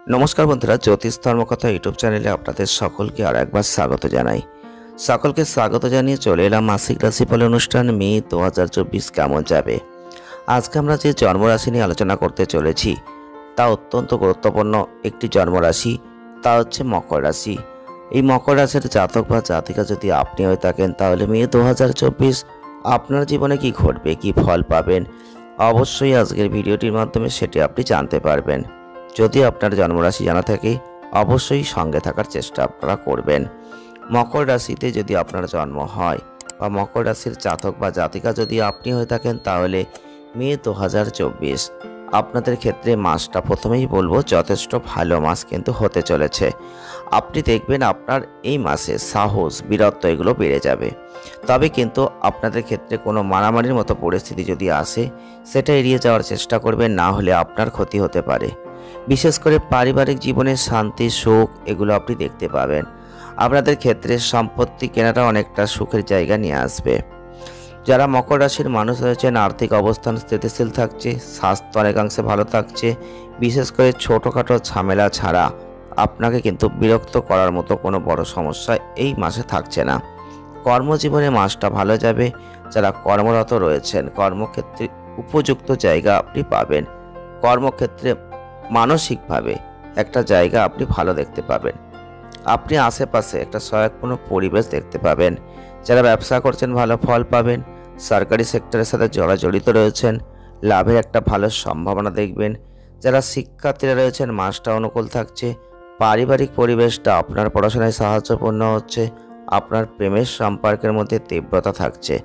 নমস্কার বন্ধুরা, জ্যোতিষ ধর্মকথা ইউটিউব চ্যানেলে আপনাদের সকলকে আর একবার স্বাগত জানাই। সকলকে স্বাগত জানিয়ে চলে এলাম মাসিক রাশিফল অনুষ্ঠান মে 2024 কেমন যাবে। আজকে আমরা যে জন্মরাশি নিয়ে আলোচনা করতে চলেছি তা অত্যন্ত গুরুত্বপূর্ণ একটি জন্মরাশি, তা হচ্ছে মকর রাশি। এই মকর রাশির জাতক বা জাতিকা যদি আপনি হয়ে থাকেন তাহলে মে 2024 আপনার জীবনে কি ঘটবে, কি ফল পাবেন, অবশ্যই আজকের ভিডিওটির মাধ্যমে সেটি আপনি জানতে পারবেন। যদি আপনার জন্মরাশি জানা থাকে অবশ্যই সঙ্গে থাকার চেষ্টা আপনারা করবেন। মকর রাশিতে যদি আপনার জন্ম হয় বা মকর রাশির জাতক বা জাতিকা যদি আপনি হয়ে থাকেন তাহলে মে 2024 আপনাদের ক্ষেত্রে মাসটা প্রথমেই বলবো যথেষ্ট ভালো মাস কিন্তু হতে চলেছে। আপনি দেখবেন আপনার এই মাসে সাহস, বীরত্ব এগুলো বেড়ে যাবে। তবে কিন্তু আপনাদের ক্ষেত্রে কোনো মারামারির মতো পরিস্থিতি যদি আসে সেটা এড়িয়ে যাওয়ার চেষ্টা করবেন, না হলে আপনার ক্ষতি হতে পারে। বিশেষ করে পারিবারিক জীবনে শান্তি, সুখ এগুলো আপনি দেখতে পাবেন। আপনাদের ক্ষেত্রে সম্পত্তি কেনাটা অনেকটা সুখের জায়গা নিয়ে আসবে। যারা মকর রাশির মানুষ রয়েছেন আর্থিক অবস্থান স্থিতিশীল থাকছে, স্বাস্থ্য অনেকাংশে ভালো থাকছে। বিশেষ করে ছোটোখাটো ঝামেলা ছাড়া আপনাকে কিন্তু বিরক্ত করার মতো কোনো বড় সমস্যা এই মাসে থাকছে না। কর্মজীবনে মাসটা ভালো যাবে। যারা কর্মরত রয়েছেন কর্মক্ষেত্রে উপযুক্ত জায়গা আপনি পাবেন। কর্মক্ষেত্রে মানসিকভাবে একটা জায়গা আপনি ভালো দেখতে পাবেন। আপনি আশেপাশে একটা সহায়কপূর্ণ পরিবেশ দেখতে পাবেন। যারা ব্যবসা করছেন ভালো ফল পাবেন। সরকারি সেক্টরের সাথে যারা জড়িত রয়েছেন লাভের একটা ভালো সম্ভাবনা দেখবেন। যারা শিক্ষার্থীরা রয়েছেন মাসটা অনুকূল থাকছে। পারিবারিক পরিবেশটা আপনার পড়াশোনায় সাহায্যপূর্ণ হচ্ছে। আপনার প্রেমের সম্পর্কের মধ্যে তীব্রতা থাকছে।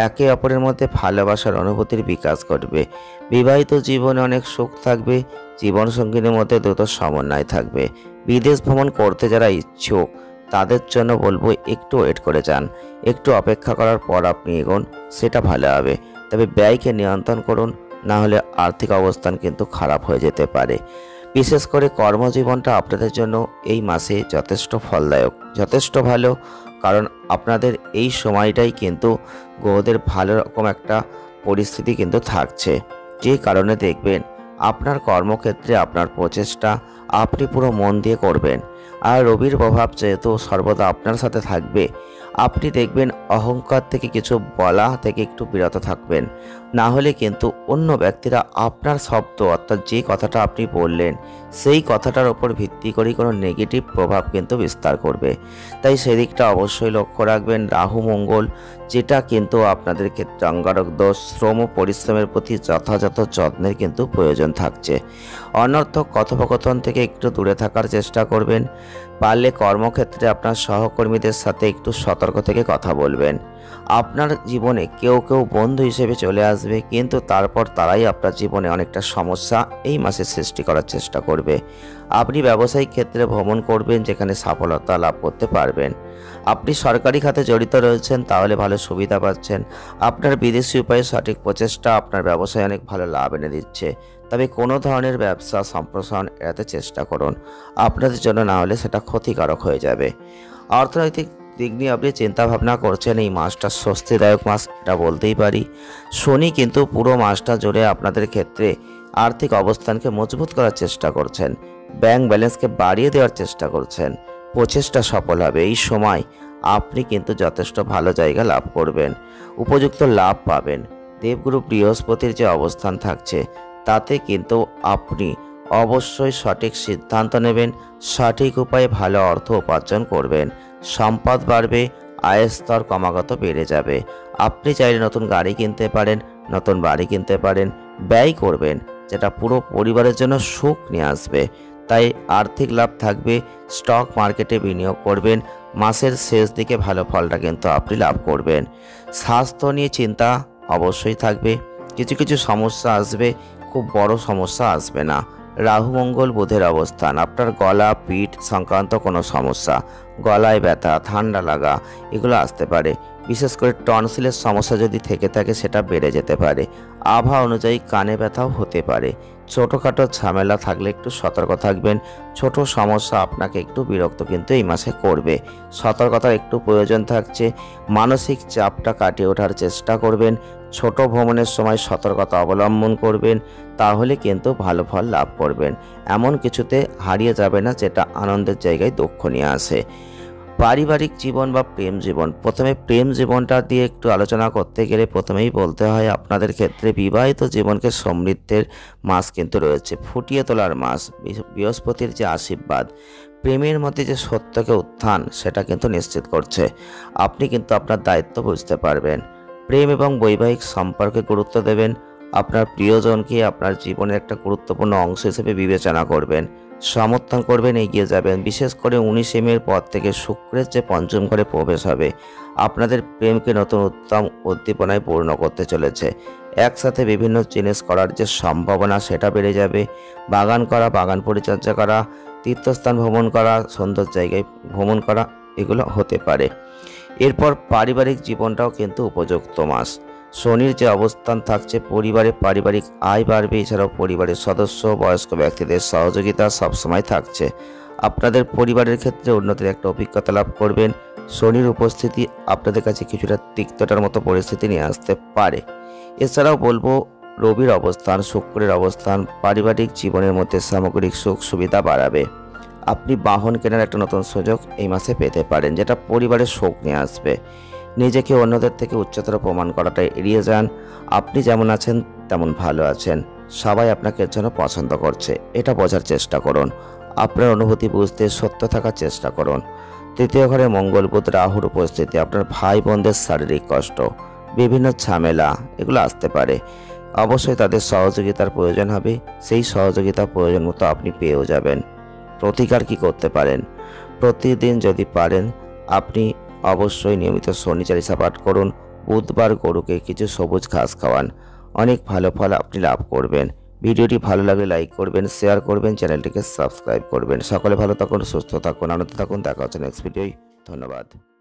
একে অপরের মধ্যে ভালোবাসার অনুভূতির বিকাশ ঘটবে। বিবাহিত জীবনে অনেক সুখ থাকবে। জীবনসঙ্গীদের মধ্যে দ্রুত সমন্বয় থাকবে। বিদেশ ভ্রমণ করতে যারা ইচ্ছুক তাদের জন্য বলবো একটু ওয়েট করে যান, একটু অপেক্ষা করার পর আপনি এগোন, সেটা ভালো হবে। তবে ব্যয়কে নিয়ন্ত্রণ করুন, না হলে আর্থিক অবস্থান কিন্তু খারাপ হয়ে যেতে পারে। বিশেষ করে কর্মজীবনটা আপনাদের জন্য এই মাসে যথেষ্ট ফলদায়ক, যথেষ্ট ভালো। কারণ আপনাদের এই সময়টাই কিন্তু গ্রহদের ভালো রকম একটা পরিস্থিতি কিন্তু থাকছে, যে কারণে দেখবেন আপনার কর্মক্ষেত্রে আপনার প্রচেষ্টা আপনি পুরো মন দিয়ে করবেন। আর রবির প্রভাব যেহেতু সর্বদা আপনার সাথে থাকবে, আপনি দেখবেন অহংকার থেকে কিছু বলা থেকে একটু বিরত থাকবেন। না হলে কিন্তু অন্য ব্যক্তিরা আপনার শব্দ অর্থাৎ যে কথাটা আপনি বললেন সেই কথাটার ওপর ভিত্তি করে কোনো নেগেটিভ প্রভাব কিন্তু বিস্তার করবে। তাই সেদিকটা অবশ্যই লক্ষ্য রাখবেন। রাহু মঙ্গল যেটা কিন্তু আপনাদের ক্ষেত্রে অঙ্গারক দোষ, শ্রম পরিশ্রমের প্রতি যথাযথ যত্নের কিন্তু প্রয়োজন থাকছে। অনর্থক কথোপকথন থেকে একটু দূরে থাকার চেষ্টা করবেন। পারলে কর্মক্ষেত্রে আপনার সহকর্মীদের সাথে একটু সতর্ক থেকে কথা বলবেন। আপনার জীবনে কেউ কেউ বন্ধু হিসেবে চলে আসবে, কিন্তু তারপর তারাই আপনার জীবনে অনেকটা সমস্যা এই মাসে সৃষ্টি করার চেষ্টা করবে। আপনি ব্যবসায়িক ক্ষেত্রে ভ্রমণ করবেন, যেখানে সফলতা লাভ করতে পারবেন। আপনি সরকারি খাতে জড়িত রয়েছেন তাহলে ভালো সুবিধা পাচ্ছেন। আপনার বিদেশি উপায়ে সঠিক প্রচেষ্টা আপনার ব্যবসায় অনেক ভালো লাভ এনে দিচ্ছে। তবে কোনো ধরনের ব্যবসা সম্প্রসারণ এড়াতে চেষ্টা করুন, আপনাদের জন্য না হলে সেটা ক্ষতিকারক হয়ে যাবে। অর্থনৈতিক দিক নিয়ে আপনি চিন্তা ভাবনা করছেন, এই মাসটা স্বস্তিদায়ক মাস এটা বলতেই পারি। শনি কিন্তু পুরো মাসটা জুড়ে আপনাদের ক্ষেত্রে আর্থিক অবস্থানকে মজবুত করার চেষ্টা করছেন, ব্যাংক ব্যালেন্সকে বাড়িয়ে দেওয়ার চেষ্টা করছেন। প্রচেষ্টা সফল হবে। এই সময় আপনি কিন্তু যথেষ্ট ভালো জায়গা লাভ করবেন, উপযুক্ত লাভ পাবেন। দেবগুরু বৃহস্পতির যে অবস্থান থাকছে তাতে কিন্তু আপনি অবশ্যই সঠিক সিদ্ধান্ত নেবেন, সঠিক উপায়ে ভালো অর্থ উপার্জন করবেন, সম্পদ বাড়বে, আয়ের স্তর ক্রমাগত বেড়ে যাবে। আপনি চাইলে নতুন গাড়ি কিনতে পারেন, নতুন বাড়ি কিনতে পারেন, ব্যয় করবেন যেটা পুরো পরিবারের জন্য সুখ নিয়ে আসবে। তাই আর্থিক লাভ থাকবে। স্টক মার্কেটে বিনিয়োগ করবেন, মাসের শেষ দিকে ভালো ফলটা কিন্তু আপনি লাভ করবেন। স্বাস্থ্য নিয়ে চিন্তা অবশ্যই থাকবে। কিছু কিছু সমস্যা আসবে, খুব বড় সমস্যা আসবে না। রাহু মঙ্গল বুধের অবস্থান, আপনার গলা পিঠ সংক্রান্ত কোনো সমস্যা, গলায় ব্যথা, ঠান্ডা লাগা এগুলো আসতে পারে। বিশেষ করে টনসিলের সমস্যা যদি থেকে থাকে সেটা বেড়ে যেতে পারে। আবহাওয়া অনুযায়ী কানে ব্যথাও হতে পারে। ছোটোখাটো ঝামেলা থাকলে একটু সতর্ক থাকবেন। ছোট সমস্যা আপনাকে একটু বিরক্ত কিন্তু এই মাসে করবে, সতর্কতার একটু প্রয়োজন থাকছে। মানসিক চাপটা কাটিয়ে ওঠার চেষ্টা করবেন। ছোট ভ্রমণের সময় সতর্কতা অবলম্বন করবেন, তাহলে কিন্তু ভালো ফল লাভ করবেন। এমন কিছুতে হারিয়ে যাবে না যেটা আনন্দের জায়গায় দুঃখ নিয়ে আসে। পারিবারিক জীবন বা প্রেম জীবন, প্রথমে প্রেম জীবনটা দিয়ে একটু আলোচনা করতে গেলে প্রথমেই বলতে হয় আপনাদের ক্ষেত্রে বিবাহিত জীবনকে সমৃদ্ধের মাস কিন্তু রয়েছে, ফুটিয়ে তোলার মাস। বৃহস্পতির যে আশীর্বাদ প্রেমের মধ্যে যে সত্যকে উত্থান সেটা কিন্তু নিশ্চিত করছে। আপনি কিন্তু আপনার দায়িত্ব বুঝতে পারবেন, প্রেম এবং বৈবাহিক সম্পর্কে গুরুত্ব দেবেন, আপনার প্রিয়জনকে আপনার জীবনের একটা গুরুত্বপূর্ণ অংশ হিসেবে বিবেচনা করবেন, সমর্থন করবেন, এগিয়ে যাবেন। বিশেষ করে 19 মের পর থেকে শুক্রের যে পঞ্চম ঘরে প্রবেশ হবে আপনাদের প্রেমকে নতুন উত্তম উদ্দীপনায় পূর্ণ করতে চলেছে। একসাথে বিভিন্ন জিনিস করার যে সম্ভাবনা সেটা বেড়ে যাবে। বাগান করা, বাগান পরিচর্যা করা, তীর্থস্থান ভ্রমণ করা, সুন্দর জায়গায় ভ্রমণ করা, এগুলো হতে পারে। এরপর পারিবারিক জীবনটাও কিন্তু উপযুক্ত মাস। শনির যে অবস্থান থাকছে পরিবারে পারিবারিক আয় বাড়বে, এছাড়াও পরিবারের সদস্য বয়স্ক ব্যক্তিদের সহযোগিতা সবসময় থাকছে। আপনাদের পরিবারের ক্ষেত্রে উন্নতির একটা অভিজ্ঞতা লাভ করবেন। শনির উপস্থিতি আপনাদের কাছে কিছুটা তিক্ততার মতো পরিস্থিতি নিয়ে আসতে পারে। এছাড়াও বলবো রবির অবস্থান, শুক্রের অবস্থান পারিবারিক জীবনের মধ্যে সামগ্রিক সুখ সুবিধা বাড়াবে। আপনি বাহন কেনার একটা নতুন সুযোগ এই মাসে পেতে পারেন, যেটা পরিবারের শোক নিয়ে আসবে। নিজেকে অন্যদের থেকে উচ্চতর প্রমাণ করাটা এড়িয়ে যান। আপনি যেমন আছেন তেমন ভালো আছেন, সবাই আপনাকে এর জন্য পছন্দ করছে, এটা বোঝার চেষ্টা করুন। আপনার অনুভূতি বুঝতে সত্য থাকার চেষ্টা করুন। তৃতীয় ঘরে মঙ্গল বুধ রাহুর উপস্থিতি আপনার ভাই বোনদের শারীরিক কষ্ট, বিভিন্ন ঝামেলা এগুলো আসতে পারে। অবশ্যই তাদের সহযোগিতার প্রয়োজন হবে, সেই সহযোগিতা প্রয়োজন মতো আপনি পেয়েও যাবেন। প্রতিকার কি করতে পারেন? প্রতিদিন যদি পারেন আপনি অবশ্যই নিয়মিত শনি চালিসা পাঠ করুন। বুধবার গরুকে কিছু সবুজ ঘাস খাওয়ান, অনেক ভালো ফল আপনি লাভ করবেন। ভিডিওটি ভালো লাগলে লাইক করবেন, শেয়ার করবেন, চ্যানেলটিকে সাবস্ক্রাইব করবেন। সকলে ভালো থাকুন, সুস্থ থাকুন, আনন্দ থাকুন। দেখা হচ্ছে নেক্সট ভিডিওয়। ধন্যবাদ।